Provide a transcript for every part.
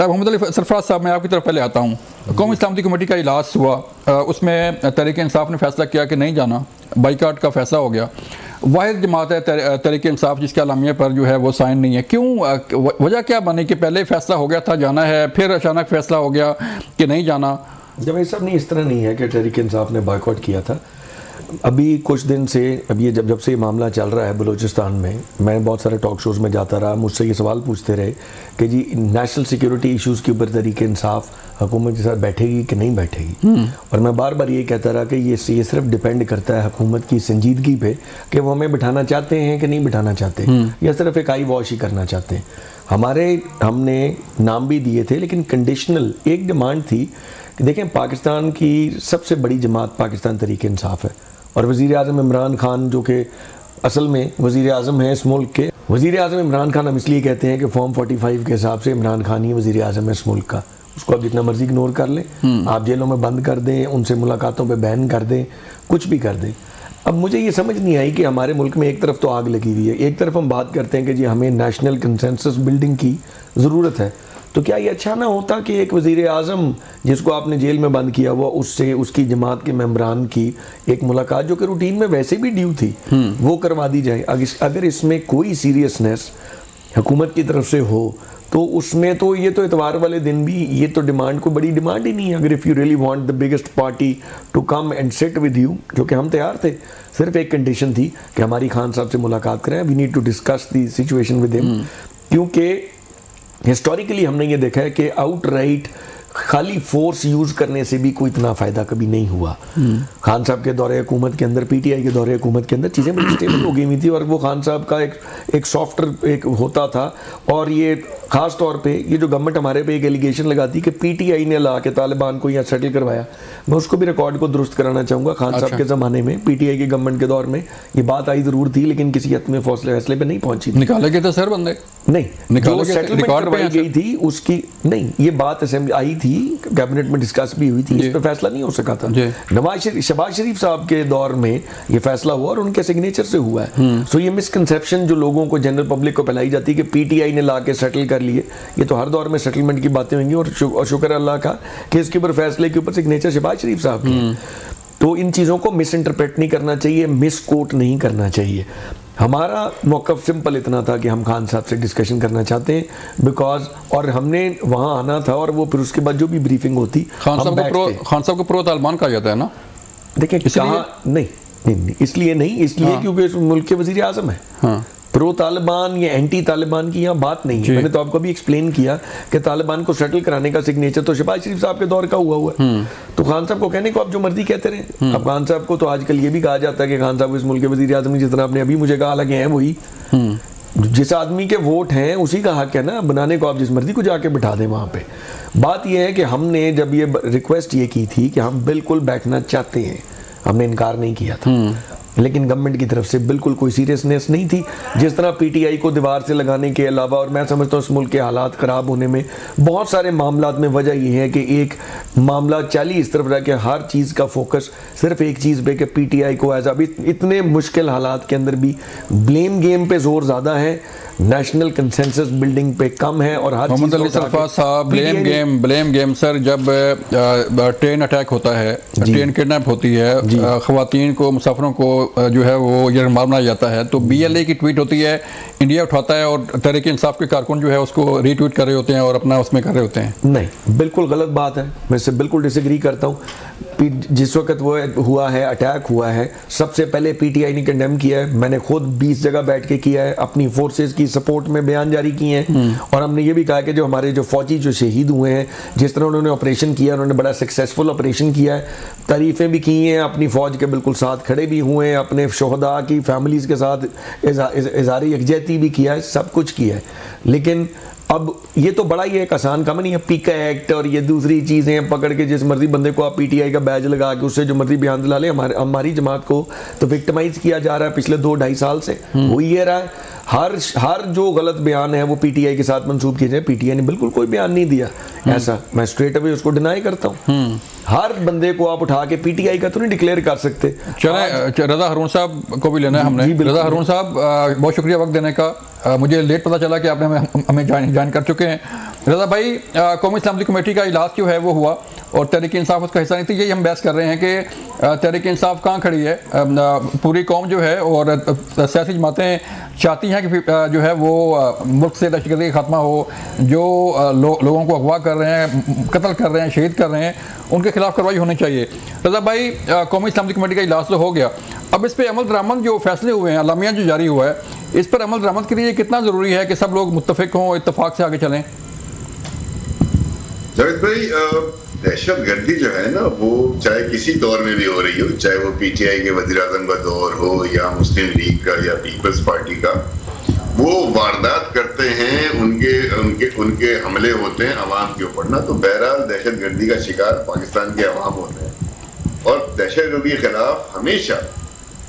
मोहम्मद अली सरफराज साहब, मैं आपकी तरफ पहले आता हूँ। कौमी सलामती कमेटी का इजलास हुआ, उसमें तहरीक इंसाफ ने फैसला किया कि नहीं जाना, बाइकाट का फैसला हो गया। वाहिद जमात है तहरीक इंसाफ जिसके अलामिया पर जो है वो साइन नहीं है। क्यों, वजह क्या बनी कि पहले फैसला हो गया था जाना है, फिर अचानक फैसला हो गया कि नहीं जाना? जब ये सब नहीं, इस तरह नहीं है कि तहरीक इंसाफ ने बाइकआउट किया था। अभी कुछ दिन से, अब ये जब से ये मामला चल रहा है बलूचिस्तान में, मैं बहुत सारे टॉक शोज़ में जाता रहा, मुझसे ये सवाल पूछते रहे कि जी नेशनल सिक्योरिटी इश्यूज़ के ऊपर तहरीक इंसाफ हुकूमत के साथ बैठेगी कि नहीं बैठेगी। और मैं बार बार ये कहता रहा कि ये सिर्फ डिपेंड करता है हुकूमत की संजीदगी पे कि वो हमें बिठाना चाहते हैं कि नहीं बिठाना चाहते, या सिर्फ एक आई वॉश ही करना चाहते हैं। हमने नाम भी दिए थे, लेकिन कंडीशनल एक डिमांड थी कि देखें, पाकिस्तान की सबसे बड़ी जमात पाकिस्तान तहरीक इंसाफ है, और वज़ीर आज़म इमरान खान जो कि असल में वज़ीर आज़म है इस मुल्क के, वज़ीर आज़म इमरान खान हम इसलिए कहते हैं कि फॉर्म 45 के हिसाब से इमरान खान ही वज़ीर आज़म है इस मुल्क का। उसको आप जितना मर्जी इग्नोर कर लें, आप जेलों में बंद कर दें, उनसे मुलाकातों पे बैन कर दें, कुछ भी कर दें। अब मुझे ये समझ नहीं आई कि हमारे मुल्क में एक तरफ तो आग लगी हुई है, एक तरफ हम बात करते हैं कि जी हमें नेशनल कंसेंसस बिल्डिंग की ज़रूरत है। तो क्या ये अच्छा ना होता कि एक वज़ीर आज़म जिसको आपने जेल में बंद किया हुआ, उससे उसकी जमात के मेंबरान की एक मुलाकात जो कि रूटीन में वैसे भी ड्यू थी, वो करवा दी जाए। अगर इसमें कोई सीरियसनेस हुकूमत की तरफ से हो तो उसमें तो ये तो इतवार वाले दिन भी ये तो डिमांड कोई बड़ी डिमांड ही नहीं है। अगर if you really want the biggest party to come and sit with you, जो कि हम तैयार थे, सिर्फ एक कंडीशन थी कि हमारी खान साहब से मुलाकात करें, we need to discuss the situation with him. क्योंकि हिस्टोरिकली हमने ये देखा है कि आउटराइट खाली फोर्स यूज़ करने से भी कोई इतना फ़ायदा कभी नहीं हुआ। खान साहब के दौरे हुकूमत के अंदर, पीटीआई के दौरे हुकूमत के अंदर चीज़ें बड़ी स्टेबल हो गई हुई थी, और वो खान साहब का एक सॉफ्टर एक होता था। और ये ख़ास तौर पे ये जो गवर्नमेंट हमारे पे एक एलिगेशन लगाती कि पीटीआई ने ला के तालिबान को यहाँ सेटल करवाया, मैं उसको भी रिकॉर्ड को दुरुस्त कराना चाहूँगा। खान साहब के ज़माने में पीटीआई की गवर्नमेंट के दौर में ये बात आई ज़रूर थी, लेकिन किसी हद में फैसले पे नहीं पहुँची। निकाले गए थे सर बंदे? नहीं, जो सेटलमेंट करवाई गई थी उसकी नहीं, ये बात असेंबली आई थी, कैबिनेट में डिस्कस भी हुई थी, इस पे फैसला नहीं हो सका था। शहबाज शरीफ साहब के दौर में ये फैसला हुआ और उनके सिग्नेचर से हुआ है। सो ये मिसकंसेप्शन जो लोगों को, जनरल पब्लिक को फैलाई जाती है कि पीटीआई ने ला के सेटल कर लिए, ये तो हर दौर में सेटलमेंट की बातें होंगी, और शुक्र अल्लाह का कि इसके ऊपर फैसले के ऊपर सिग्नेचर शहबाज शरीफ साहब के। तो इन चीज़ों को मिस इंटरप्रेट नहीं करना चाहिए, मिस कोट नहीं करना चाहिए। हमारा मौक़िफ़ सिंपल इतना था कि हम खान साहब से डिस्कशन करना चाहते हैं, बिकॉज और हमने वहाँ आना था, और वो फिर उसके बाद जो भी ब्रीफिंग होती, खान साहब को प्रो तालिबान कहा जाता है ना। देखिए कहाँ नहीं, इसलिए नहीं, इसलिए क्योंकि इस मुल्क के वज़ीर आज़म है। हाँ। प्रो तालिबान या एंटी तालिबान की यहाँ बात नहीं है। मैंने तो आपको भी एक्सप्लेन किया कि तालिबान को सेटल कराने का सिग्नेचर तो शहबाज शरीफ साहब के दौर का हुआ है। तो खान साहब को कहने को आप जो मर्जी कहते रहे। अब खान साहब को तो आजकल ये भी कहा जाता है कि खान साहब इस मुल्क के वज़ीर आज़म, जिस तरह आपने अभी मुझे कहा, लगे हैं वही जिस आदमी के वोट हैं उसी का हक है ना बनाने को, आप जिस मर्जी को जाके बिठा दें वहाँ पे। बात यह है कि हमने जब ये रिक्वेस्ट ये की थी कि हम बिल्कुल बैठना चाहते हैं, हमने इनकार नहीं किया था, लेकिन गवर्नमेंट की तरफ से बिल्कुल कोई सीरियसनेस नहीं थी। जिस तरह पीटीआई को दीवार से लगाने के अलावा, और मैं समझता हूँ इस मुल्क के हालात ख़राब होने में बहुत सारे मामलात में वजह यह है कि एक मामला चाली इस तरफ रहा कि हर चीज़ का फोकस सिर्फ एक चीज़ पे कि पीटीआई को एज अभी इतने मुश्किल हालात के अंदर भी ब्लेम गेम पे जोर ज़्यादा है, नेशनल कंसेंसस बिल्डिंग पे कम है। और हर मोहम्मद अली सरफराज साहब, ब्लेम गेम सर, जब ट्रेन अटैक होता है, ट्रेन किडनैप होती है, ख़वातीन को, मुसाफिरों को जो है वो ये मार बनाया जाता है, तो बीएलए की ट्वीट होती है, इंडिया उठाता है, और तहरीक इंसाफ के कारकुन जो है उसको रीट्वीट कर रहे होते हैं और अपना उसमें कर रहे होते हैं। नहीं, बिल्कुल गलत बात है, मैं इससे बिल्कुल डिसएग्री करता हूँ। जिस वक्त वो हुआ है, अटैक हुआ है, सबसे पहले पीटीआई ने कंडेम किया है। मैंने खुद 20 जगह बैठ के किया है, अपनी फोर्सेस की सपोर्ट में बयान जारी किए हैं, और हमने ये भी कहा कि जो हमारे जो फौजी जो शहीद हुए हैं, जिस तरह उन्होंने ऑपरेशन किया, उन्होंने बड़ा सक्सेसफुल ऑपरेशन किया है, तारीफ़ें भी की हैं, अपनी फ़ौज के बिल्कुल साथ खड़े भी हुए हैं, अपने शोहदा की फैमिलीज़ के साथ इज़हार यकजहती भी किया है, सब कुछ किया है। लेकिन अब ये तो बड़ा ही एक आसान काम नहीं है, पीका एक्ट और ये दूसरी चीज़ें पकड़ के जिस मर्जी बंदे को आप पीटीआई का बैज लगा के उससे जो मर्जी बयान दिला ले। हमारी जमात को तो विक्टिमाइज किया जा रहा है पिछले 2-2.5 साल से, हो ये रहा है। हर जो गलत बयान है वो पीटीआई के साथ मंसूब किए जाए। पीटीआई ने बिल्कुल कोई बयान नहीं दिया ऐसा, मैं स्ट्रेट अवे उसको डिनाई करता हूँ। हर बंदे को आप उठा के पीटीआई का तो नहीं डिक्लेयर कर सकते। चले रजा हारून साहब को भी लेना है हमने। रजा हारून साहब, बहुत शुक्रिया वक्त देने का। मुझे लेट पता चला कि आपने हमें ज्वाइन कर चुके हैं। रज़ा भाई, कौमी इस्लामी कमेटी का इजलास जो है वो हुआ और तहरीक इंसाफ उसका हिस्सा नहीं थी। यही हम बहस कर रहे हैं कि तहरीक इंसाफ कहाँ खड़ी है। पूरी कौम जो है और सियासी जमातें चाहती हैं कि जो है वो मुल्क से दहशतगर्दी का खात्मा हो। जो लोगों को अगवा कर रहे हैं, कत्ल कर रहे हैं, शहीद कर रहे हैं, उनके खिलाफ कार्रवाई होनी चाहिए। रज़ा भाई, कौमी इस्लामी कमेटी का इजलास तो हो गया, अब इस पर अमल दरामद जो फैसले हुए हैं, अलामिया जो जारी हुआ है, इस पर अमल दरामद के लिए कितना ज़रूरी है कि सब लोग मुत्तफिक हों, इत्तफाक से आगे चलें? जावेद भाई, दहशतगर्दी जो है ना, वो चाहे किसी दौर में भी हो रही हो, चाहे वो पीटीआई के वज़ीर-ए-आज़म का दौर हो या मुस्लिम लीग का या पीपल्स पार्टी का, वो वारदात करते हैं, उनके हमले होते हैं अवाम के ऊपर ना। तो बहरहाल दहशतगर्दी का शिकार पाकिस्तान के अवाम होते हैं और दहशतगर्दी के खिलाफ हमेशा,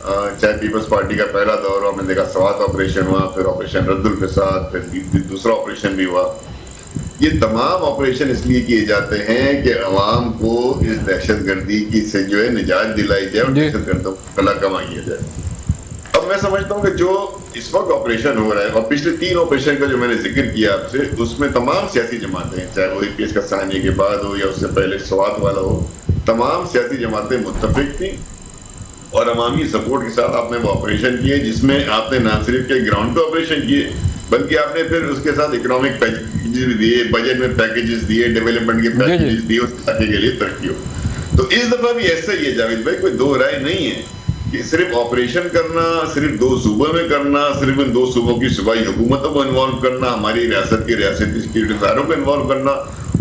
चाहे पीपल्स पार्टी का पहला दौर, आपने देखा स्वात ऑपरेशन हुआ, फिर ऑपरेशन रद्दुल फसाद, फिर दूसरा ऑपरेशन भी हुआ। ये तमाम ऑपरेशन इसलिए किए जाते हैं कि अवाम को इस दहशतगर्दी की से जो है निजात दिलाई जाए और दहशतगर्दों को कला कमा किया जाए। अब मैं समझता हूँ कि जो इस वक्त ऑपरेशन हो रहा है और पिछले 3 ऑपरेशन का जो मैंने जिक्र किया आपसे, उसमें तमाम सियासी जमातें, चाहे वो APS का साहनी के बाद हो या उससे पहले स्वात वाला हो, तमाम सियासी जमातें मुत्तफिक थी और अवामी सपोर्ट के साथ आपने वो ऑपरेशन किए, जिसमें आपने ना सिर्फ के ग्राउंड पे ऑपरेशन किए बल्कि आपने फिर उसके साथ इकोनॉमिक पैकेजेस भी दिए, बजट में पैकेजेस दिए, डेवलपमेंट के पैकेजेस दिए उस इलाके के लिए तरक्की हो। तो इस दफा भी ऐसा ही है जावेद भाई, कोई दो राय नहीं है कि सिर्फ ऑपरेशन करना, सिर्फ 2 सूबों में करना, सिर्फ इन 2 सूबों की सूबाई हुकूमतों को इन्वॉल्व करना, हमारी रियासत की रियासती सिक्योरिटी इदारों को इन्वॉल्व करना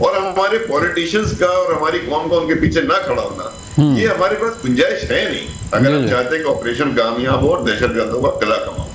और हमारे पॉलिटिशियंस का और हमारी कौम का उनके पीछे ना खड़ा होना, ये हमारे पास गुंजाइश है नहीं अगर हम चाहते हैं कि ऑपरेशन कामयाब हो और दहशतगर्दों का किला कमाओ।